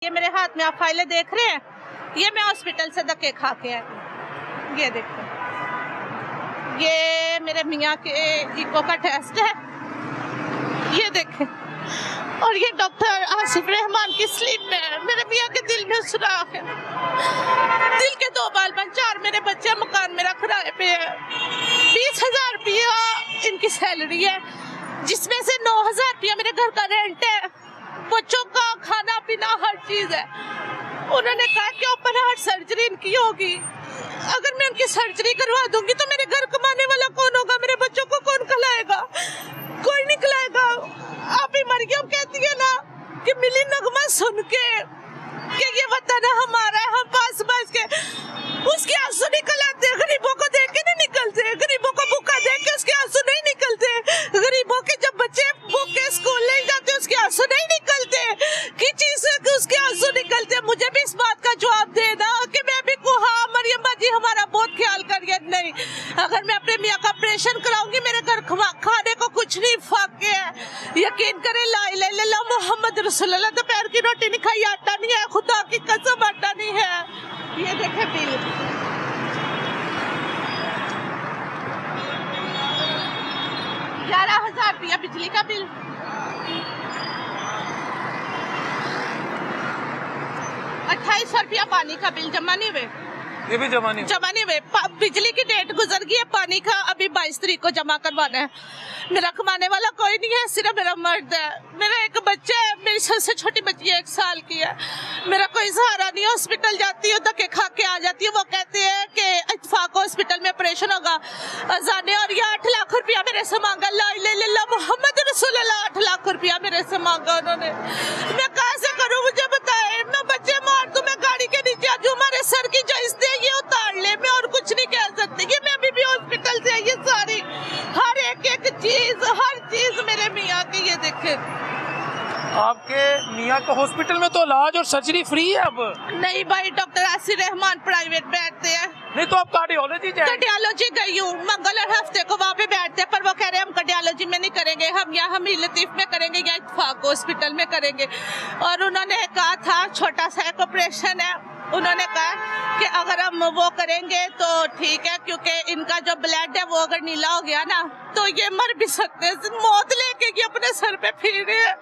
ये मेरे हाथ में आप फाइलें देख रहे हैं, ये मैं हॉस्पिटल से धक्के खा के आई। ये देखो, ये मेरे मियाँ के इको का टेस्ट है, ये देखें। और ये डॉक्टर आसिफ रहमान की स्लिप में है। मेरे मियाँ के दिल में सुराख है, दिल के 2 बाल बन 4 मेरे बच्चे, मकान मेरा किराए पे है। 20,000 रुपया इनकी सैलरी है, जिसमें से 9,000 रुपया मेरे घर का रेंट है, बच्चों का खाना पीना हर चीज है। उन्होंने कहा कि ओपन हार्ट सर्जरी इनकी होगी, अगर मैं उनकी सर्जरी करवा दूंगी तो मेरे घर कमाने वाला कौन होगा, मेरे बच्चों को कौन खिलाएगा? कोई नहीं खिलाएगा। आप ही मरियम कहती है ना कि मिली नगमा सुन के कि ये वतन हमारा है, हम पास पास के, उसके आंसू निकल आते। गरीबों को देख के नहीं निकलते, गरीबों को भूखा देख के उसके आंसू नहीं निकलते, गरीबों के जब बच्चे भूखे स्कूल नहीं जाते उसके आंसू नहीं निकलते, की चीज है उसके आंसू निकलते। मुझे भी इस बात का जवाब देना कि मैं भी हाँ मरियम बाजी हमारा बहुत ख्याल करिए। नहीं, अगर मैं अपने मियाँ का ऑपरेशन कराऊंगी, मेरे घर खाने को कुछ नहीं फाके है। यकीन करें, ला इलाहा इल्लल्लाह मोहम्मद रसूलुल्लाह, दोपहर की रोटी नहीं खाई, आटा नहीं है, खुदा की कसम आटा नहीं है। ये देखे बिल, 11,000 रुपया बिजली का बिल, 2800 रुपया पानी का बिल जमा नहीं हुए। ये भी जमा नहीं हुए। बिजली की डेट गुजर गई है, पानी का अभी 22 तारीख को जमा करवाना है। मेरा कमाने वाला कोई नहीं है, सिर्फ मेरा मर्द है। मेरा एक बच्चा है, मेरी सबसे छोटी बच्ची है, 1 साल की है। मेरा कोई सहारा नहीं है। हॉस्पिटल जाती है, धक्के खा के आ जाती है। वो कहते हैं कि इत्तेफाक हॉस्पिटल में ऑपरेशन होगा, अजाने, और ये 8 लाख रुपया मेरे से मांगा। ला इलाहा इल्लल्लाह मोहम्मद रसूलुल्लाह, 8 लाख रुपया मेरे से मांगा उन्होंने। मैं कहाँ से करूँ, मुझे बताए। मैं बच्चे मार दूं, मैं गाड़ी के नीचे आ जाऊं, हमारे सर की जो इज्जत है ये उतार ले, मैं और कुछ नहीं कह सकती। ये मैं अभी भी हॉस्पिटल से आई, ये सारी हर एक चीज, हर चीज मेरे मियाँ की। ये देखे, आपके मियाँ को हॉस्पिटल में तो इलाज और सर्जरी फ्री है अब? नहीं भाई, डॉक्टर आसिफ रहमान प्राइवेट बैठते हैं। नहीं तो आप कार्डियोलॉजी गई हूँ, मंगल और हफ्ते को वहाँ पे बैठते हैं, पर वो कह रहे हैं हम कार्डियोलॉजी में नहीं करेंगे, हम यहाँ हम लतीफ में करेंगे या इत्तेफाक हॉस्पिटल में करेंगे। और उन्होंने कहा था छोटा सा एक ऑपरेशन है, उन्होंने कहा कि अगर हम वो करेंगे तो ठीक है, क्योंकि इनका जो ब्लड है वो अगर नीला हो गया ना तो ये मर भी सकते हैं। मौत लेके ये अपने सर पे फिर रहे हैं।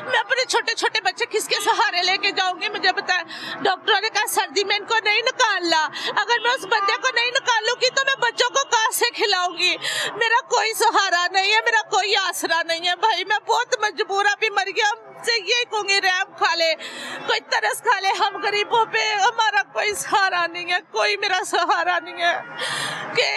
मैं अपने छोटे छोटे बच्चे किसके सहारे लेके जाऊंगी, मुझे बताए। डॉक्टरों ने कहा सर्दी में इनको नहीं निकालना, अगर मैं उस बंदे को नहीं निकालूंगी तो मैं बच्चों को कहाँ से खिलाऊंगी? मेरा कोई सहारा नहीं है, मेरा कोई आसरा नहीं है भाई, मैं बहुत मजबूर। अभी मर गया से यही कहूंगी, रैम खा ले, कोई तरस खा ले। हम गरीबों पे हमारा कोई सहारा नहीं है, कोई मेरा सहारा नहीं है कि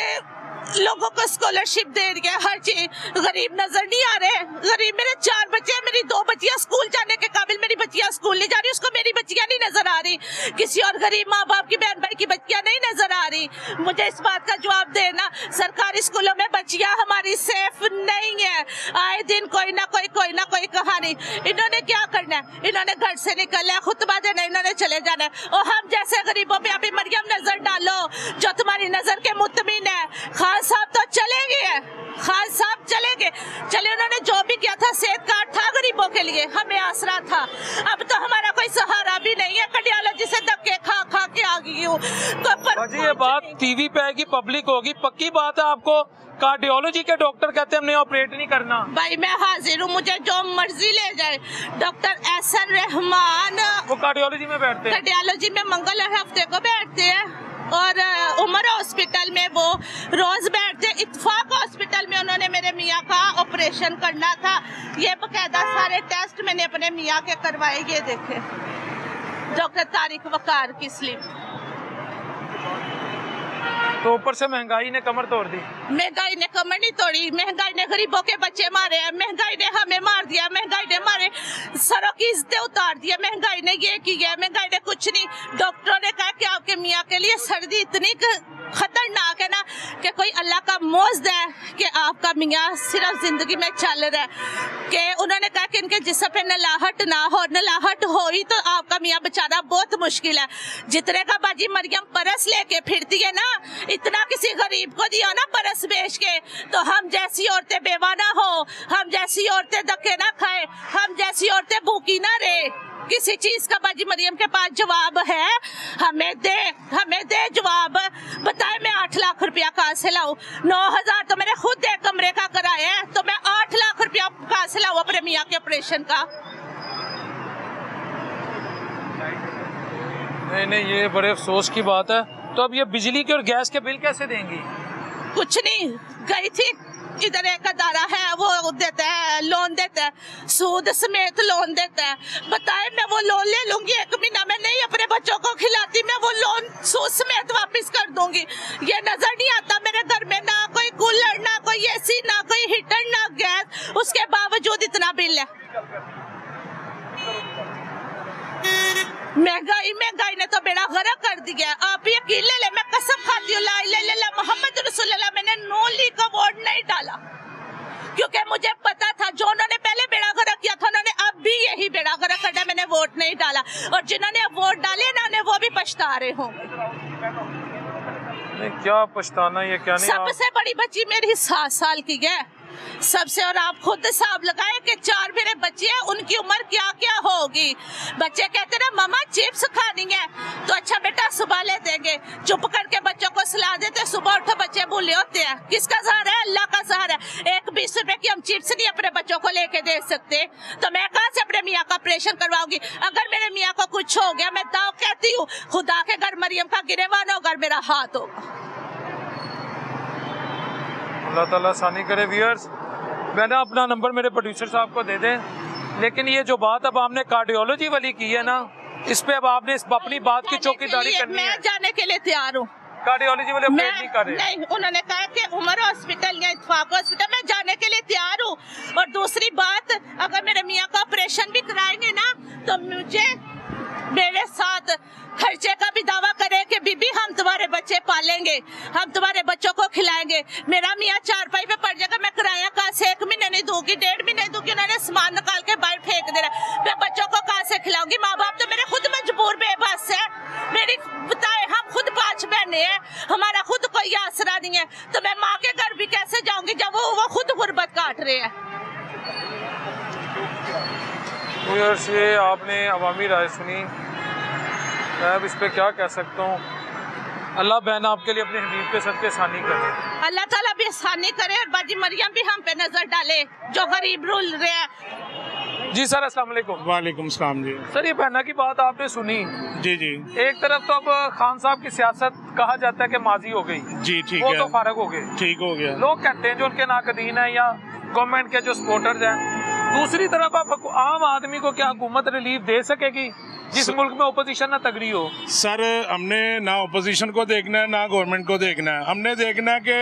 लोगों को स्कॉलरशिप दे रही है, हर चीज। गरीब नजर नहीं आ रहे, गरीब। मेरे 4 बच्चे, मेरी 2 बच्चियां स्कूल जाने के काबिल, मेरी बच्चियां स्कूल नहीं जा रही, उसको मेरी बच्चियां नहीं नजर आ रही, किसी और गरीब माँ बाप की बहन भाई की बच्चियां नहीं नजर आ रही। मुझे इस बात का जवाब देना, सरकारी स्कूलों में बच्चियां हमारी सेफ नहीं है। आए दिन कोई ना कोई कहानी। इन्होंने क्या करना है, इन्होंने घर से निकलना है, खुतबा देना, इन्होंने चले जाना है। और हम जैसे गरीबों पे अभी मरियम नजर डालो, जो तुम्हारी नजर के मुतमिन है। खान साहब तो चलेंगे, खान साहब चलेंगे, चले। उन्होंने जो भी किया था, सेहत कार्ड था गरीबों के लिए, हमें आसरा था। अब तो हमारा कोई सहारा भी नहीं है। कार्डियोलॉजी से धक्के खा खा के आ गई हूँ। तो ये बात टीवी पे आएगी, पब्लिक होगी, पक्की बात है। आपको कार्डियोलॉजी के डॉक्टर कहते हैं हमने ऑपरेट नहीं करना। भाई मैं हाजिर हूँ, मुझे जो मर्जी ले जाए। डॉक्टर एहसन रहमान वो कार्डियोलॉजी में बैठते हैं, कार्डियोलॉजी में मंगल और हफ्ते को बैठते हैं, और उमर हॉस्पिटल में वो रोज बैठते। इत्तेफाक हॉस्पिटल में उन्होंने मेरे मियाँ का ऑपरेशन करना था। ये बकायदा सारे टेस्ट मैंने अपने मियाँ के करवाए। ये देखे, डॉक्टर तारिक वकार की स्लिप। तो ऊपर से महंगाई ने कमर तोड़ दी। महंगाई ने कमर नहीं तोड़ी, महंगाई ने गरीबों के बच्चे मारे हैं, महंगाई ने हमें मार दिया, महंगाई ने हमारे सरों की इज्जतें उतार दिया, महंगाई ने ये किया, महंगाई ने कुछ नहीं। डॉक्टरों ने कहा कि आपके मियाँ के लिए सर्दी इतनी खतरनाक है ना कि कोई अल्लाह का मौजद है कि आपका मियाँ सिर्फ जिंदगी में चल रहा है। कि उन्होंने कहा कि इनके जिस्म पे नलाहट ना हो, नलाहट हो ही तो आपका मियाँ बचाना बहुत मुश्किल है। जितने का बाजी मरियम परस लेके फिरती है ना, इतना किसी गरीब को दिया ना परस बेच के, तो हम जैसी औरतें बेवा ना हो, हम जैसी औरतें धक्के ना खाए, हम जैसी औरतें भूखी ना रहे। किसी चीज का बाजी मरियम के पास जवाब है? हमें दे जवाब। बताए मैं 8 लाख रुपया कहाँ से लाऊं? 9,000 तो मैंने खुद एक कमरे का कराया है, तो मैं 8 लाख रुपया कहाँ से लाऊं अपने मियाँ के ऑपरेशन का? नहीं, ये बड़े अफसोस की बात है। तो अब ये बिजली के और गैस के बिल कैसे देंगी? कुछ नहीं, गई थी इधर एक अदारा है, वो देता है, लोन देता है, सूद समेत लोन देता है। बताए मैं वो लोन ले लूंगी, 1 महीना में नहीं अपने बच्चों को खिलाती, मैं वो लोन सूद समेत वापस कर दूंगी। ये नजर नहीं आता मेरे घर में ना कोई कूलर, ना कोई एसी, ना कोई हीटर, ना गैस, उसके बावजूद इतना बिल है। महंगाई ने तो बेड़ा गर्क कर दिया। आप यकीन ले, मैं कसम खाती हूँ, ला इलाहा इल्लल्लाह मोहम्मद रसूलुल्लाह, मैंने नो लीग का वोट नहीं डाला, क्योंकि मुझे पता था जो उन्होंने पहले बेड़ा गर्क किया था, उन्होंने अब भी यही बेड़ा गर्क करना। मैंने वोट नहीं डाला, और जिन्होंने अब वोट डाले ना, उन्हें वो भी पछता रहे होंगे। क्या पछताना, ये क्या नहीं। सबसे बड़ी बच्ची मेरी 7 साल की है सबसे, और आप खुद हिसाब लगाए कि 4 मेरे बच्चे हैं, उनकी उम्र क्या क्या होगी। बच्चे कहते ना मम्मा चिप्स खानी है, तो अच्छा बेटा सुबह ले देंगे। चुप करके बच्चों को सुला देते, सुबह उठो बच्चे भूले होते हैं। किसका सहारा है? अल्लाह का सहारा है। 1 20 रुपए की हम चिप्स नहीं अपने बच्चों को लेके दे सकते, तो मैं कहाँ से अपने मियाँ का ऑपरेशन करवाऊंगी? अगर मेरे मियाँ को कुछ हो गया, मैं दाव कहती हूँ, खुदा के घर मरियम का गिरेवान होगा, मेरा हाथ होगा। अल्लाह ताला आसानी करे। व्यूअर्स, मैंने अपना नंबर मेरे प्रोड्यूसर साहब को दे दें, लेकिन ये जो बात अब आपने कार्डियोलॉजी वाली की है ना, इस पे अब आपने अपनी बात की चौकीदारी करनी है। मैं जाने के लिए तैयार हूँ। कार्डियोलॉजी वाले ऑपरेट नहीं कर रहे। नहीं, उन्होंने कहा कि उमर हॉस्पिटल या इत्तेफाक हॉस्पिटल में जाने के लिए तैयार हूँ। और दूसरी बात, अगर मेरे मियाँ का ऑपरेशन भी कराएंगे ना, तो मुझे मेरे साथ खर्चे का भी दावा करे कि बीबी हम तुम्हारे बच्चे पालेंगे, हम तुम्हारे बच्चों को खिलाएंगे। मेरा मियाँ चारपाई पे पड़ जाएगा, मैं किराया कहाँ से 1 महीने नहीं दूंगी, 1.5 महीने दूंगी। उन्होंने सामान निकाल के बाहर फेंक दे रहा, मैं बच्चों को कहाँ से खिलाऊंगी? माँ बाप तो मेरे खुद मजबूर बेबस है। मेरी बताए, हम खुद 5 बहने हैं, हमारा खुद कोई आसरा नहीं है, तो मैं माँ के घर भी कैसे जाऊंगी जब वो खुद गुर्बत काट रहे हैं। ये आपने अवामी राय सुनी, मैं अब इस पे क्या कह सकता हूँ। अल्लाह बहन आपके लिए अपने हबीब के सदके आसानी करे। अल्लाह ताला भी आसानी करे, और बाजी मरियम भी हम पे नजर डाले जो गरीब रुल रहे हैं। जी सर, अस्सलाम वालेकुम। वालेकुम सलाम जी। सर, ये बहना की बात आपने सुनी। जी जी एक तरफ तो अब खान साहब की सियासत कहा जाता है कि माजी हो गई, जी, ठीक वो है, तो फारग हो गए, ठीक हो गया। लोग कहते हैं जो उनके नाकदीन है या गवर्नमेंट के जो सपोर्टर्स हैं। दूसरी तरफ आप आम आदमी को क्या हुकूमत रिलीफ दे सकेगी जिस मुल्क में ओपोजिशन ना तगड़ी हो? सर, हमने ना ओपोजिशन को देखना है ना गवर्नमेंट को देखना है, हमने देखना है कि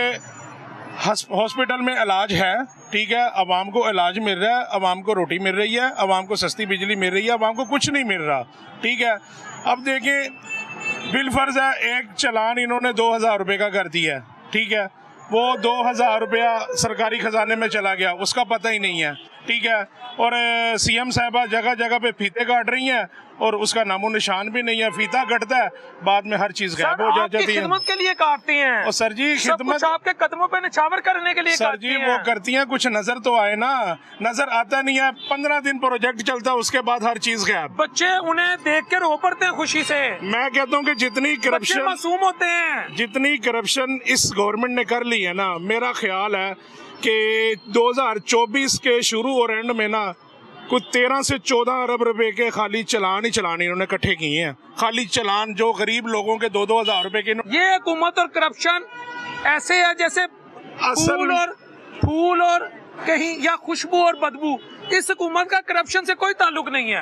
हॉस्पिटल में इलाज है, ठीक है, अवाम को इलाज मिल रहा है, अवाम को रोटी मिल रही है, अवाम को सस्ती बिजली मिल रही है, अवाम को कुछ नहीं मिल रहा, ठीक है। अब देखें, बिल फर्ज है, एक चालान इन्होंने 2,000 रुपये का कर दिया है, ठीक है, वो 2,000 रुपया सरकारी खजाने में चला गया, उसका पता ही नहीं है, ठीक है। और सीएम साहबा जगह जगह पे फीते काट रही हैं, और उसका नामो निशान भी नहीं है। फीता कटता है, बाद में हर चीज गायब हो जाती है। खिदमत के लिए काटती हैं। और सर जी, खिदमत आपके कदमों पे निछावर करने के लिए सर जी वो करती हैं, कुछ नजर तो आए ना, नजर आता नहीं है। 15 दिन प्रोजेक्ट चलता है, उसके बाद हर चीज गायब। बच्चे उन्हें देख कर रो पड़ते हैं खुशी से। मैं कहता हूँ कि जितनी करप्शन मासूम होते हैं, जितनी करप्शन इस गवर्नमेंट ने कर ली है ना, मेरा ख्याल है कि 2024 के शुरू और एंड में ना कुछ 13 से 14 अरब रुपए के खाली चलान ही चलान इन्होंने इकट्ठे किए हैं। खाली चलान जो गरीब लोगों के 2-2 हज़ार रुपए के। ये हुकूमत और करप्शन ऐसे है जैसे फूल और कहीं या खुशबू और बदबू। इस हुकूमत का करप्शन से कोई ताल्लुक नहीं है।